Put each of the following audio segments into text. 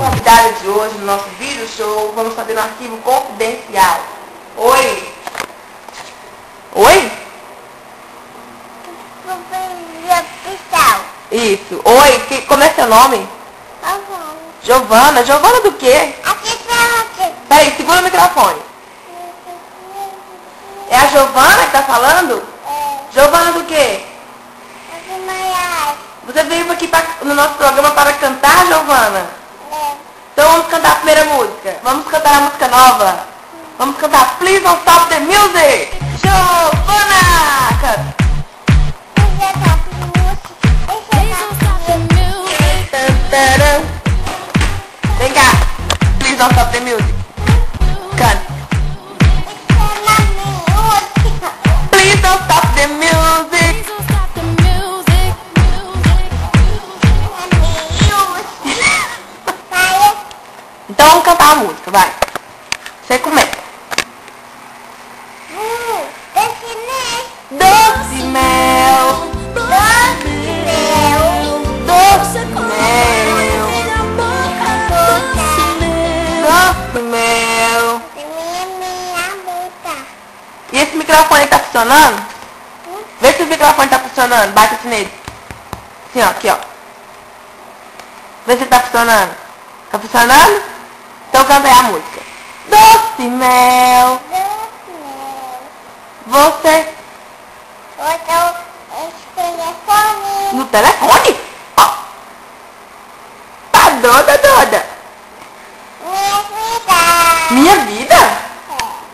convidada de hoje no nosso vídeo show. Vamos fazer um arquivo confidencial. Oi? Oi? Isso. Oi, como é seu nome? Giovana. Giovana do quê? Peraí, segura o microfone. É a Giovana que tá falando? Giovana do quê? Você veio aqui no nosso programa para cantar, Giovana? Então vamos cantar a primeira música. Vamos cantar a música nova. Vamos cantar Please Don't Stop the Music. Giovana! Canta. Vem cá. Please Don't Stop the Music. Canta. Please don't stop the music. Então vamos cantar a música, vai. Você começa. Doce mel, doce mel, doce mel, doce mel. E esse microfone tá funcionando? Vê se o microfone tá funcionando. Bate assim nele. Assim, ó, aqui, ó. Vê se tá funcionando. Tá funcionando? Então canta aí a música. Doce mel. Você. No telefone? Ó. Tá doida? Minha vida?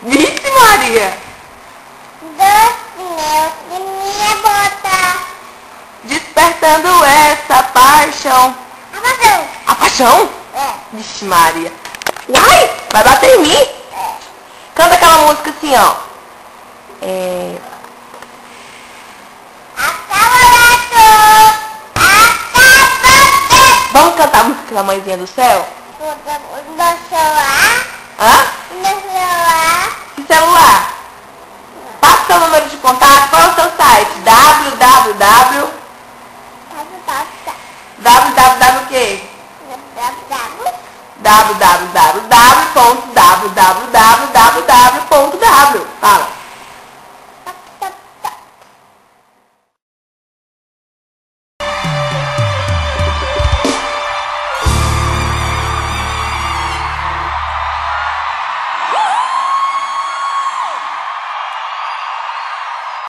Vixe, Maria. Despertando essa paixão. A paixão? Vixe, Maria. Uai, vai bater em mim? Canta aquela música assim, ó. Vamos cantar a música da Mãezinha do Céu? Hã?